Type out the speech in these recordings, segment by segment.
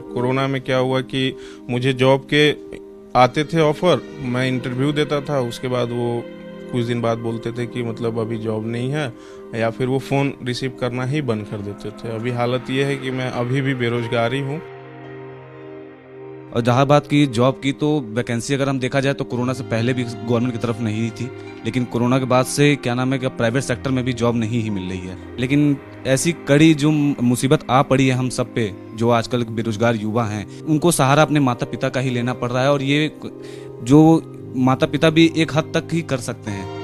Corona में क्या हुआ कि मुझे जॉब के आते थे ऑफर, मैं इंटरव्यू देता था, उसके बाद वो कुछ दिन बाद बोलते थे कि मतलब अभी जॉब नहीं है, या फिर वो फ़ोन रिसीव करना ही बंद कर देते थे। अभी हालत ये है कि मैं अभी भी बेरोजगार ही हूँ। और जहाँ बात की जॉब की, तो वैकेंसी अगर हम देखा जाए तो कोरोना से पहले भी गवर्नमेंट की तरफ नहीं थी, लेकिन कोरोना के बाद से क्या नाम है कि प्राइवेट सेक्टर में भी जॉब नहीं ही मिल रही है। लेकिन ऐसी कड़ी जो मुसीबत आ पड़ी है हम सब पे, जो आजकल बेरोजगार युवा हैं, उनको सहारा अपने माता पिता का ही लेना पड़ रहा है, और ये जो माता पिता भी एक हद तक ही कर सकते हैं।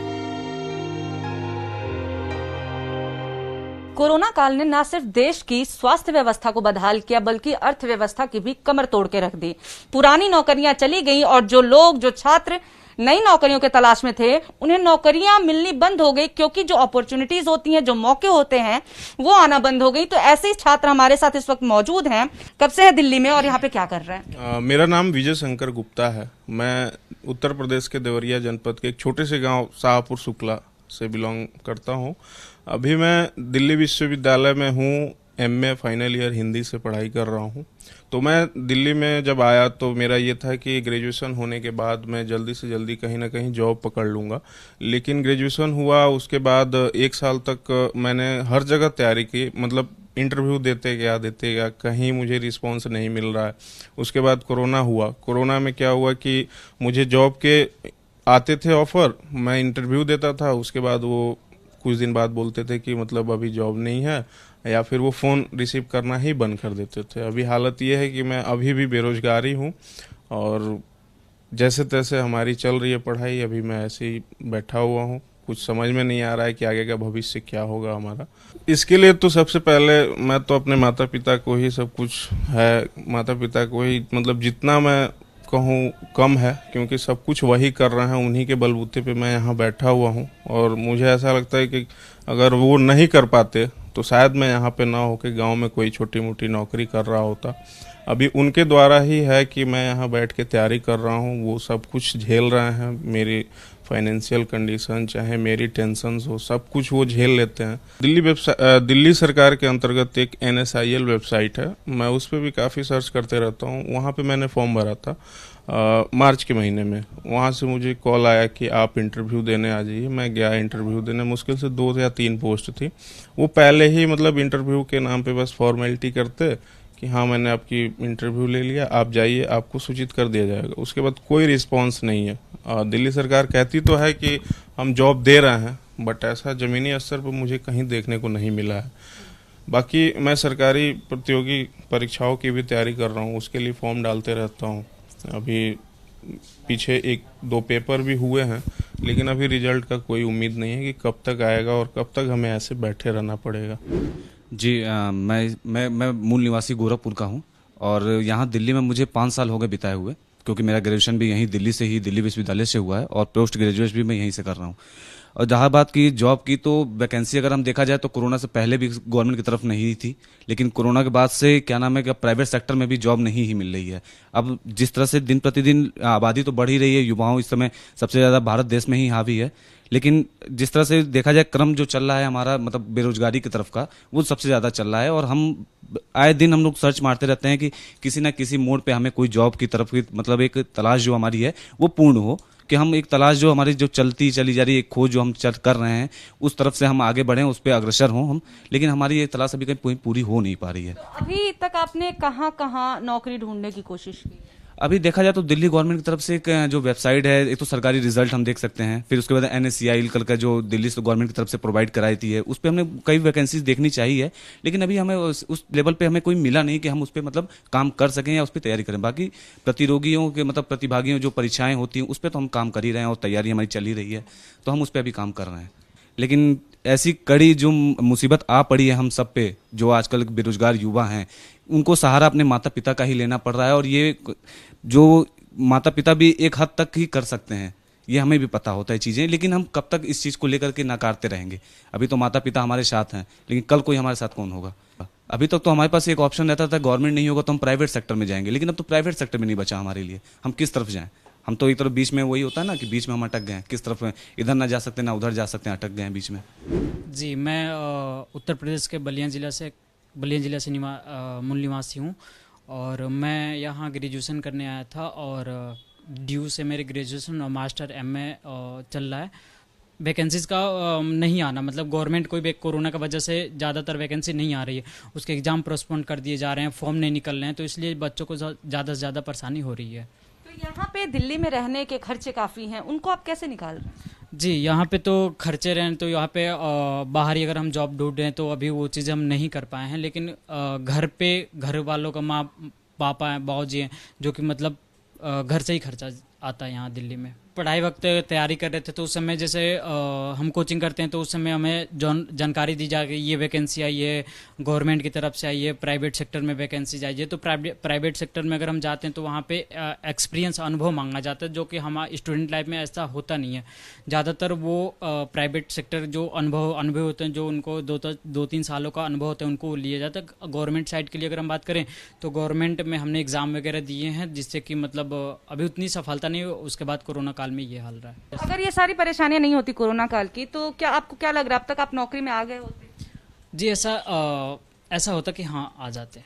कोरोना काल ने न सिर्फ देश की स्वास्थ्य व्यवस्था को बदहाल किया, बल्कि अर्थव्यवस्था की भी कमर तोड़ के रख दी। पुरानी नौकरियां चली गई और जो छात्र नई नौकरियों के तलाश में थे, उन्हें नौकरियां मिलनी बंद हो गई, क्योंकि जो अपॉर्चुनिटीज होती हैं, जो मौके होते हैं, वो आना बंद हो गई। तो ऐसे ही छात्र हमारे साथ इस वक्त मौजूद हैं। कब से है दिल्ली में और यहाँ पे क्या कर रहे हैं? मेरा नाम विजय शंकर गुप्ता है। मैं उत्तर प्रदेश के देवरिया जनपद के एक छोटे से गांव शाहपुर शुक्ला से बिलोंग करता हूं। अभी मैं दिल्ली विश्वविद्यालय में हूं, एमए फाइनल ईयर हिंदी से पढ़ाई कर रहा हूं। तो मैं दिल्ली में जब आया तो मेरा ये था कि ग्रेजुएशन होने के बाद मैं जल्दी से जल्दी कहीं ना कहीं जॉब पकड़ लूँगा। लेकिन ग्रेजुएशन हुआ, उसके बाद 1 साल तक मैंने हर जगह तैयारी की, मतलब इंटरव्यू देते गया, कहीं मुझे रिस्पॉन्स नहीं मिल रहा है। उसके बाद कोरोना हुआ। कोरोना में क्या हुआ कि मुझे जॉब के आते थे ऑफर, मैं इंटरव्यू देता था, उसके बाद वो कुछ दिन बाद बोलते थे कि मतलब अभी जॉब नहीं है, या फिर वो फ़ोन रिसीव करना ही बंद कर देते थे। अभी हालत ये है कि मैं अभी भी बेरोजगार ही हूँ, और जैसे तैसे हमारी चल रही है पढ़ाई। अभी मैं ऐसे ही बैठा हुआ हूँ, कुछ समझ में नहीं आ रहा है कि आगे का भविष्य क्या होगा हमारा। इसके लिए तो सबसे पहले मैं तो अपने माता पिता को ही सब कुछ है, माता पिता को ही, मतलब जितना मैं कहूँ कम है, क्योंकि सब कुछ वही कर रहे हैं, उन्हीं के बलबूते पे मैं यहाँ बैठा हुआ हूँ। और मुझे ऐसा लगता है कि अगर वो नहीं कर पाते तो शायद मैं यहाँ पे ना होके गांव में कोई छोटी मोटी नौकरी कर रहा होता। अभी उनके द्वारा ही है कि मैं यहाँ बैठ के तैयारी कर रहा हूँ। वो सब कुछ झेल रहे हैं, मेरी फाइनेंशियल कंडीशन चाहे मेरी टेंशन्स हो, सब कुछ वो झेल लेते हैं। दिल्ली सरकार के अंतर्गत एक NSIL वेबसाइट है, मैं उस पर भी काफ़ी सर्च करते रहता हूँ। वहाँ पे मैंने फॉर्म भरा था मार्च के महीने में। वहाँ से मुझे कॉल आया कि आप इंटरव्यू देने आ जाइए। मैं गया इंटरव्यू देने, मुश्किल से 2 या 3 पोस्ट थी। वो पहले ही मतलब इंटरव्यू के नाम पे बस फॉर्मेलिटी करते कि हाँ मैंने आपकी इंटरव्यू ले लिया, आप जाइए, आपको सूचित कर दिया जाएगा। उसके बाद कोई रिस्पांस नहीं है। दिल्ली सरकार कहती तो है कि हम जॉब दे रहे हैं, बट ऐसा ज़मीनी स्तर पर मुझे कहीं देखने को नहीं मिला है। बाकी मैं सरकारी प्रतियोगी परीक्षाओं की भी तैयारी कर रहा हूँ, उसके लिए फॉर्म डालते रहता हूँ। अभी पीछे 1-2 पेपर भी हुए हैं, लेकिन अभी रिजल्ट का कोई उम्मीद नहीं है कि कब तक आएगा और कब तक हमें ऐसे बैठे रहना पड़ेगा। जी, मैं मूल निवासी गोरखपुर का हूँ, और यहाँ दिल्ली में मुझे 5 साल हो गए बिताए हुए, क्योंकि मेरा ग्रेजुएशन भी यहीं दिल्ली विश्वविद्यालय से हुआ है, और पोस्ट ग्रेजुएशन भी मैं यहीं से कर रहा हूँ। और जहाँ बात की जॉब की, तो वैकेंसी अगर हम देखा जाए तो कोरोना से पहले भी गवर्नमेंट की तरफ नहीं थी, लेकिन कोरोना के बाद से क्या नाम है कि प्राइवेट सेक्टर में भी जॉब नहीं ही मिल रही है। अब जिस तरह से दिन प्रतिदिन आबादी तो बढ़ ही रही है, युवाओं इस समय सबसे ज़्यादा भारत देश में ही हावी है, लेकिन जिस तरह से देखा जाए क्रम जो चल रहा है हमारा, मतलब बेरोजगारी की तरफ का, वो सबसे ज़्यादा चल रहा है। और हम आए दिन हम लोग सर्च मारते रहते हैं कि किसी ना किसी मोड़ पे हमें कोई जॉब की तरफ की, मतलब एक तलाश जो हमारी है वो पूर्ण हो, कि हम एक तलाश जो हमारी जो चली जा रही है, एक खोज जो हम कर रहे हैं, उस तरफ से हम आगे बढ़ें, उस पर अग्रसर हों हम। लेकिन हमारी ये तलाश अभी कहीं पूरी हो नहीं पा रही है। अभी तक आपने कहाँ कहाँ नौकरी ढूंढने की कोशिश की? अभी देखा जाए तो दिल्ली गवर्नमेंट की तरफ से एक जो वेबसाइट है, एक तो सरकारी रिजल्ट हम देख सकते हैं, फिर उसके बाद NSCIL कल का जो दिल्ली से गवर्नमेंट की तरफ से प्रोवाइड कराई थी है, उस पर हमने कई वैकेंसीज देखनी चाहिए, लेकिन अभी हमें उस लेवल पे हमें कोई मिला नहीं कि हम उस पर मतलब काम कर सकें या उस पर तैयारी करें। बाकी प्रतियोगियों के मतलब प्रतिभागियों जो परीक्षाएं होती हैं, उस पर तो हम काम कर ही रहे हैं और तैयारी हमारी चल ही रही है, तो हम उस पर अभी काम कर रहे हैं। लेकिन ऐसी कड़ी जो मुसीबत आ पड़ी है हम सब पे, जो आजकल बेरोजगार युवा हैं, उनको सहारा अपने माता पिता का ही लेना पड़ रहा है, और ये जो माता पिता भी एक हद तक ही कर सकते हैं, ये हमें भी पता होता है चीज़ें, लेकिन हम कब तक इस चीज़ को लेकर के नकारते रहेंगे। अभी तो माता पिता हमारे साथ हैं, लेकिन कल कोई हमारे साथ कौन होगा? अभी तक तो हमारे पास एक ऑप्शन रहता था, गवर्नमेंट नहीं होगा तो हम प्राइवेट सेक्टर में जाएंगे, लेकिन अब तो प्राइवेट सेक्टर में नहीं बचा हमारे लिए, हम किस तरफ जाएं? हम तो एक तरफ बीच में, वही होता है ना कि बीच में हम अटक गए हैं, किस तरफ इधर ना जा सकते ना उधर जा सकते हैं, अटक गए हैं बीच में। जी, मैं उत्तर प्रदेश के बलिया जिला से मूल निवासी हूँ, और मैं यहाँ ग्रेजुएशन करने आया था और ड्यू से मेरी ग्रेजुएशन और मास्टर एमए चल रहा है। वैकेंसीज़ का नहीं आना, मतलब गवर्नमेंट कोई भी कोरोना की वजह से ज़्यादातर वैकेंसी नहीं आ रही है, उसके एग्ज़ाम पोस्टपोन कर दिए जा रहे हैं, फॉर्म नहीं निकल रहे हैं, तो इसलिए बच्चों को ज़्यादा से ज़्यादा परेशानी हो रही है। तो यहाँ पे दिल्ली में रहने के खर्चे काफ़ी हैं, उनको आप कैसे निकाल रहे हैं? जी, यहाँ पे तो खर्चे रहें तो यहाँ पे बाहर ही अगर हम जॉब ढूंढ रहे हैं तो अभी वो चीज़ें हम नहीं कर पाए हैं, लेकिन घर पे घर वालों का माँ पापा हैं, बाबूजी हैं, जो कि मतलब घर से ही खर्चा आता है यहाँ दिल्ली में। पढ़ाई वक्त तैयारी कर रहे थे तो उस समय जैसे हम कोचिंग करते हैं तो उस समय हमें जानकारी दी जा गई ये वैकेंसी आई है, गवर्नमेंट की तरफ से आई है, प्राइवेट सेक्टर में वैकेंसी आई है। तो प्राइवेट सेक्टर में अगर हम जाते हैं तो वहाँ पे एक्सपीरियंस, अनुभव मांगा जाता है, जो कि हमारे स्टूडेंट लाइफ में ऐसा होता नहीं है। ज़्यादातर वो प्राइवेट सेक्टर जो अनुभव होते हैं, जो उनको 2-3 सालों का अनुभव होता है, उनको लिए जाता है। गवर्नमेंट साइड के लिए अगर हम बात करें तो गवर्नमेंट में हमने एग्ज़ाम वगैरह दिए हैं, जिससे कि मतलब अभी उतनी सफलता नहीं, उसके बाद कोरोना काल में ये हाल रहा है। अगर ये सारी परेशानियां नहीं होती कोरोना काल की, तो क्या आपको क्या लग रहा है अब तक आप नौकरी में आ गए होते? जी, ऐसा होता कि हाँ आ जाते।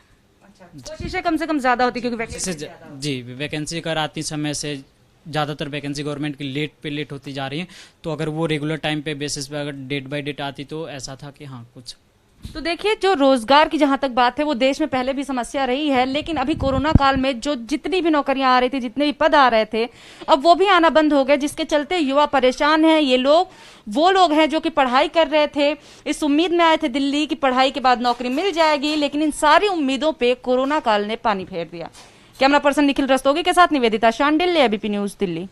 कोशिशें कम से कम ज्यादा होती क्योंकि वैकेंसी जैसे जी, वैकेंसी अगर आती समय से ज़्यादातर वैकेंसी गवर्नमेंट की लेट होती जा रही है, तो अगर वो रेगुलर टाइम पे बेसिस पे अगर डेट बाय डेट आती तो ऐसा था कि हाँ कुछ। तो देखिए, जो रोजगार की जहां तक बात है वो देश में पहले भी समस्या रही है, लेकिन अभी कोरोना काल में जो जितनी भी नौकरियां आ रही थी, जितने भी पद आ रहे थे, अब वो भी आना बंद हो गए, जिसके चलते युवा परेशान हैं। ये लोग वो लोग हैं जो कि पढ़ाई कर रहे थे, इस उम्मीद में आए थे दिल्ली की पढ़ाई के बाद नौकरी मिल जाएगी, लेकिन इन सारी उम्मीदों पे कोरोना काल ने पानी फेर दिया। कैमरा पर्सन निखिल रस्तोगी के साथ Nivedita Shandil, ABP news Delhi.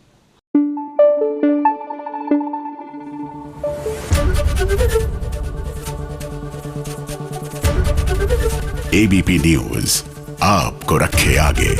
ABP news आपको रखे आगे।